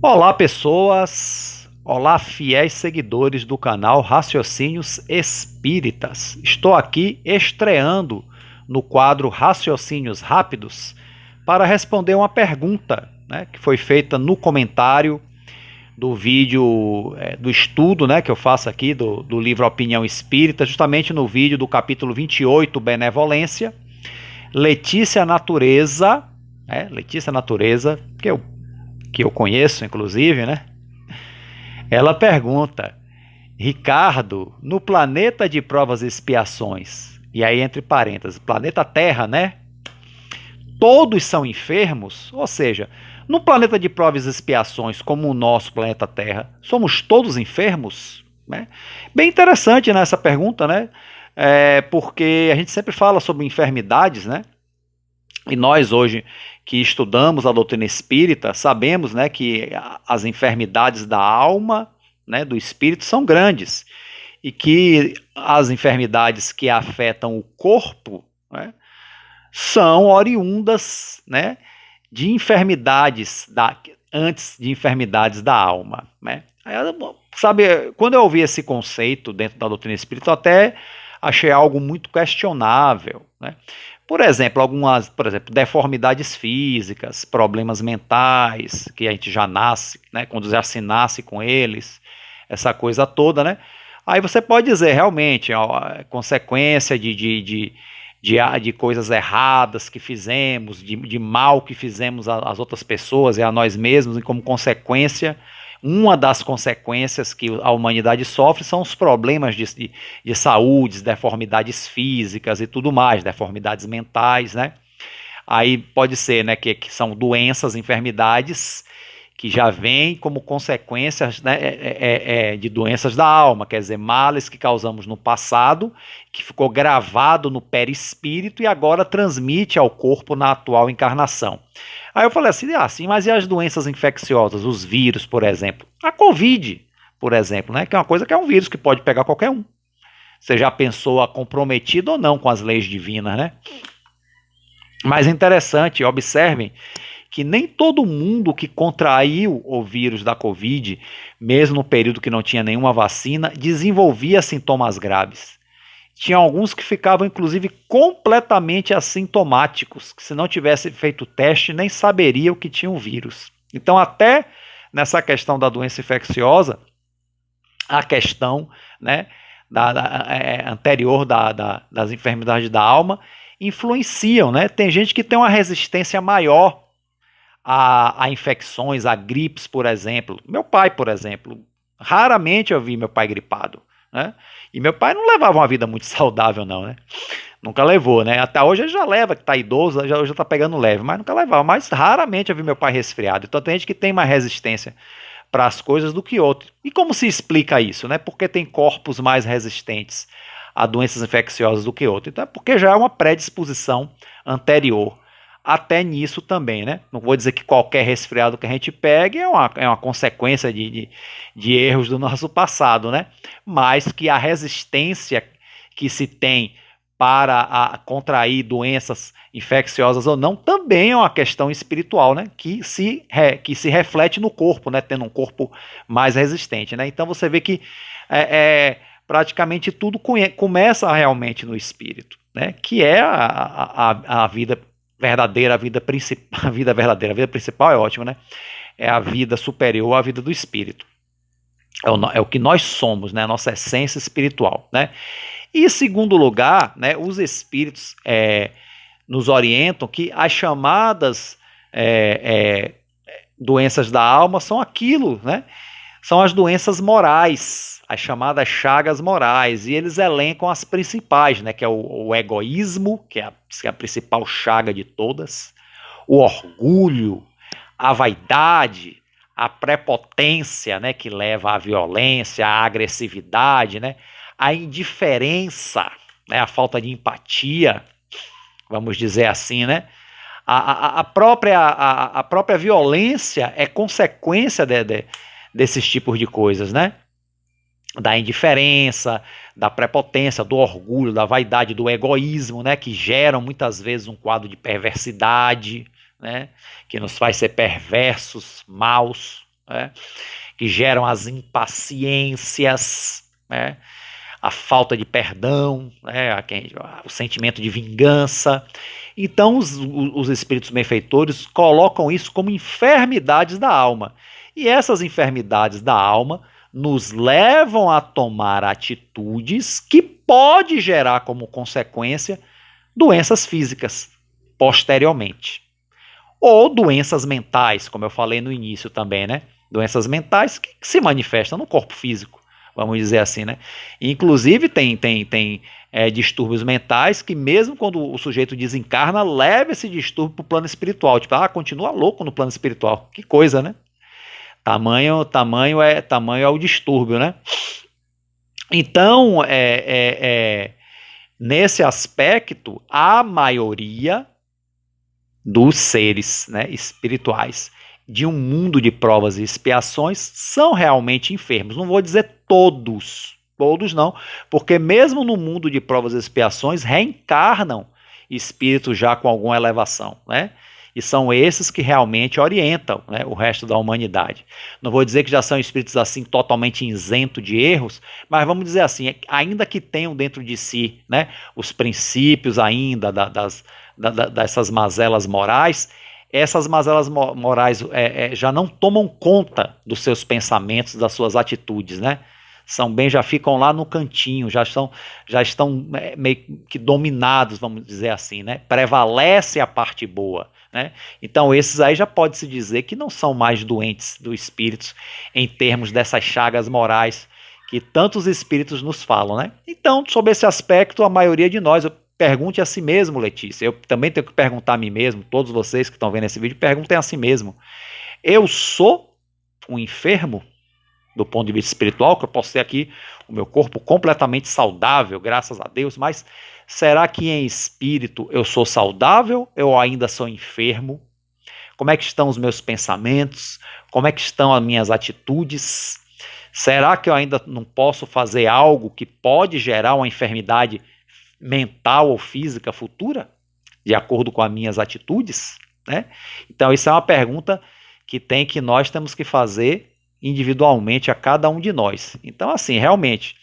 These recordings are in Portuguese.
Olá, pessoas! Olá, fiéis seguidores do canal Raciocínios Espíritas. Estou aqui estreando no quadro Raciocínios Rápidos para responder uma pergunta, né, que foi feita no comentário do vídeo, do estudo, né, que eu faço aqui do livro Opinião Espírita, justamente no vídeo do capítulo 28, Benevolência. Letícia Natureza, Letícia Natureza, que eu conheço, inclusive, né? Ela pergunta: Ricardo, no planeta de provas e expiações, e aí entre parênteses, planeta Terra, né? Todos são enfermos? Ou seja, no planeta de provas e expiações, como o nosso planeta Terra, somos todos enfermos? Né? Bem interessante, né, essa pergunta, né? Porque a gente sempre fala sobre enfermidades, né? E nós hoje que estudamos a doutrina espírita, sabemos, né, que as enfermidades da alma, né, do espírito são grandes e que as enfermidades que afetam o corpo, né, são oriundas, né, de enfermidades antes de enfermidades da alma, né? Sabe, quando eu ouvi esse conceito dentro da doutrina espírita, eu até achei algo muito questionável, né? Por exemplo, deformidades físicas, problemas mentais, que a gente já nasce, né, quando já se nasce com eles, essa coisa toda, né? Aí você pode dizer, realmente, ó, consequência de coisas erradas que fizemos, de mal que fizemos às outras pessoas e a nós mesmos, e como consequência, uma das consequências que a humanidade sofre são os problemas de saúde, deformidades físicas e tudo mais, deformidades mentais, né? Aí pode ser, né, que são doenças, enfermidades que já vêm como consequências, né, de doenças da alma, quer dizer, males que causamos no passado, que ficou gravado no perispírito e agora transmite ao corpo na atual encarnação. Aí eu falei assim, mas e as doenças infecciosas, os vírus, por exemplo? A Covid, por exemplo, né, que é uma coisa que é um vírus que pode pegar qualquer um. Você já pensou comprometido ou não com as leis divinas, né? Mas interessante, observem que nem todo mundo que contraiu o vírus da Covid, mesmo no período que não tinha nenhuma vacina, desenvolvia sintomas graves. Tinha alguns que ficavam, inclusive, completamente assintomáticos, que se não tivesse feito o teste, nem saberiam que tinha o vírus. Então, até nessa questão da doença infecciosa, a questão, né, anterior das enfermidades da alma influenciam, né? Tem gente que tem uma resistência maior a infecções, a gripes, por exemplo. Meu pai, por exemplo, raramente eu vi meu pai gripado, né? E meu pai não levava uma vida muito saudável, não, né? Nunca levou, né? Até hoje ele já leva, que tá idoso, já tá pegando leve, mas nunca levava. Mas raramente eu vi meu pai resfriado. Então tem gente que tem mais resistência para as coisas do que outro. E como se explica isso, né? Porque tem corpos mais resistentes a doenças infecciosas do que outros. Então é porque já é uma predisposição anterior até nisso também, né? Não vou dizer que qualquer resfriado que a gente pegue é uma consequência de erros do nosso passado, né? Mas que a resistência que se tem para contrair doenças infecciosas ou não, também é uma questão espiritual, né? Que se reflete no corpo, né? Tendo um corpo mais resistente, né? Então você vê que praticamente tudo começa realmente no espírito, né? Que é a vida verdadeira, a vida principal, a vida verdadeira, a vida principal é ótima, né? É a vida superior à vida do espírito. É o que nós somos, né? A nossa essência espiritual, né? E, em segundo lugar, né, os espíritos nos orientam que as chamadas doenças da alma são aquilo, né? São as doenças morais, as chamadas chagas morais, e eles elencam as principais, né, que é o egoísmo, que é a principal chaga de todas, o orgulho, a vaidade, a prepotência, né, que leva à violência, à agressividade, né, a indiferença, né, a falta de empatia, vamos dizer assim, né, a própria violência é consequência desses tipos de coisas, né, da indiferença, da prepotência, do orgulho, da vaidade, do egoísmo, né, que geram muitas vezes um quadro de perversidade, né, que nos faz ser perversos, maus, né, que geram as impaciências, né, a falta de perdão, né, o sentimento de vingança. Então, os espíritos benfeitores colocam isso como enfermidades da alma. E essas enfermidades da alma nos levam a tomar atitudes que pode gerar como consequência doenças físicas posteriormente. Ou doenças mentais, como eu falei no início também, né? Doenças mentais que se manifestam no corpo físico, vamos dizer assim, né? Inclusive tem distúrbios mentais que mesmo quando o sujeito desencarna, leva esse distúrbio para o plano espiritual. Tipo, continua louco no plano espiritual. Que coisa, né? Tamanho é o distúrbio, né? Então, nesse aspecto, a maioria dos seres, né, espirituais de um mundo de provas e expiações são realmente enfermos. Não vou dizer todos não, porque mesmo no mundo de provas e expiações reencarnam espíritos já com alguma elevação, né? E são esses que realmente orientam, né, o resto da humanidade. Não vou dizer que já são espíritos assim totalmente isentos de erros, mas vamos dizer assim, ainda que tenham dentro de si, né, os princípios ainda dessas mazelas morais, essas mazelas morais já não tomam conta dos seus pensamentos, das suas atitudes, né? Já ficam lá no cantinho, já estão meio que dominados, vamos dizer assim, né? Prevalece a parte boa, né? Então esses aí já pode-se dizer que não são mais doentes do espírito em termos dessas chagas morais que tantos espíritos nos falam, né? Então, sobre esse aspecto, a maioria de nós, pergunte a si mesmo, Letícia, eu também tenho que perguntar a mim mesmo, todos vocês que estão vendo esse vídeo, perguntem a si mesmo, eu sou um enfermo? Do ponto de vista espiritual, que eu posso ter aqui o meu corpo completamente saudável, graças a Deus, mas será que em espírito eu sou saudável ou ainda sou enfermo? Como é que estão os meus pensamentos? Como é que estão as minhas atitudes? Será que eu ainda não posso fazer algo que pode gerar uma enfermidade mental ou física futura, de acordo com as minhas atitudes, né? Então isso é uma pergunta que nós temos que fazer individualmente a cada um de nós. Então, assim, realmente,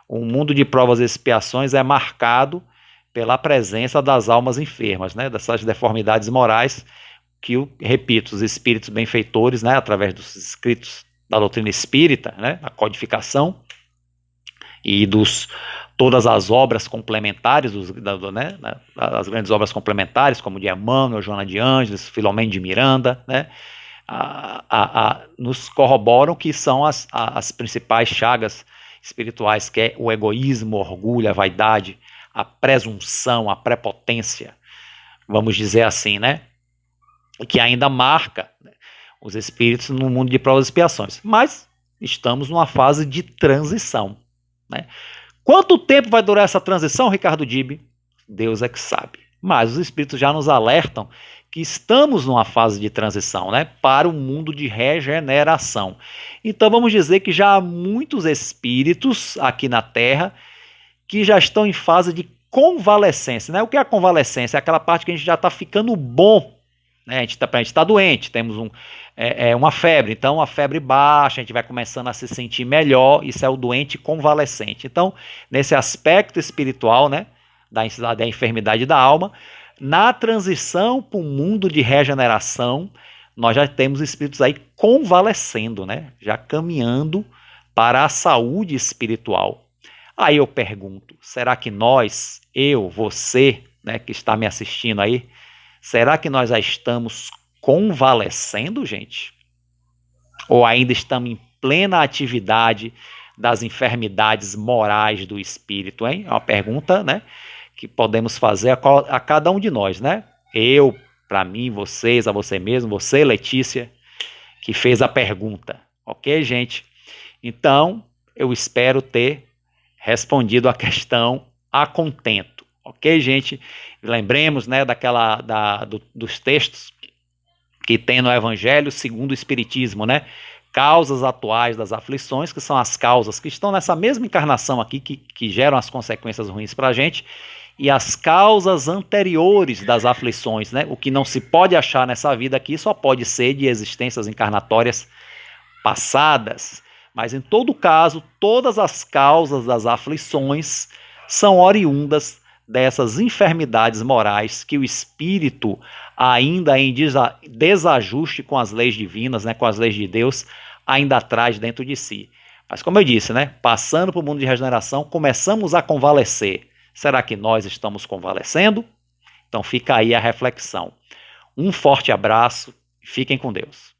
o mundo de provas e expiações é marcado pela presença das almas enfermas, né, dessas deformidades morais que, repito, os espíritos benfeitores, né, através dos escritos da doutrina espírita, né, a codificação e todas as obras complementares, né, as grandes obras complementares, como de Emmanuel, Joana de Ângeles, Filomeno de Miranda, né, nos corroboram que são as principais chagas espirituais, que é o egoísmo, o orgulho, a vaidade, a presunção, a prepotência, vamos dizer assim, né? Que ainda marca, né, os espíritos no mundo de provas e expiações. Mas estamos numa fase de transição, né? Quanto tempo vai durar essa transição, Ricardo Dib? Deus é que sabe. Mas os espíritos já nos alertam que estamos numa fase de transição, né, para um mundo de regeneração. Então vamos dizer que já há muitos espíritos aqui na Terra que já estão em fase de convalescência, né? O que é a convalescência? É aquela parte que a gente já está ficando bom, né? A gente está doente, temos uma febre, então a febre baixa, a gente vai começando a se sentir melhor, isso é o doente convalescente. Então, nesse aspecto espiritual, né, da enfermidade da alma, na transição para um mundo de regeneração, nós já temos espíritos aí convalescendo, né? Já caminhando para a saúde espiritual. Aí eu pergunto, será que nós, eu, você, né, que está me assistindo aí, será que nós já estamos convalescendo, gente? Ou ainda estamos em plena atividade das enfermidades morais do espírito, hein? É uma pergunta, né, que podemos fazer a cada um de nós, né? Eu, para mim, vocês, a você mesmo, você, Letícia, que fez a pergunta. Ok, gente? Então, eu espero ter respondido a questão a contento. Ok, gente? Lembremos, né, dos textos que tem no Evangelho segundo o Espiritismo, né? Causas atuais das aflições, que são as causas que estão nessa mesma encarnação aqui, que geram as consequências ruins para a gente, e as causas anteriores das aflições, né? O que não se pode achar nessa vida aqui só pode ser de existências encarnatórias passadas, mas em todo caso, todas as causas das aflições são oriundas dessas enfermidades morais que o espírito, ainda em desajuste com as leis divinas, né, com as leis de Deus, ainda traz dentro de si. Mas como eu disse, né, passando para o mundo de regeneração, começamos a convalescer. Será que nós estamos convalescendo? Então fica aí a reflexão. Um forte abraço e fiquem com Deus.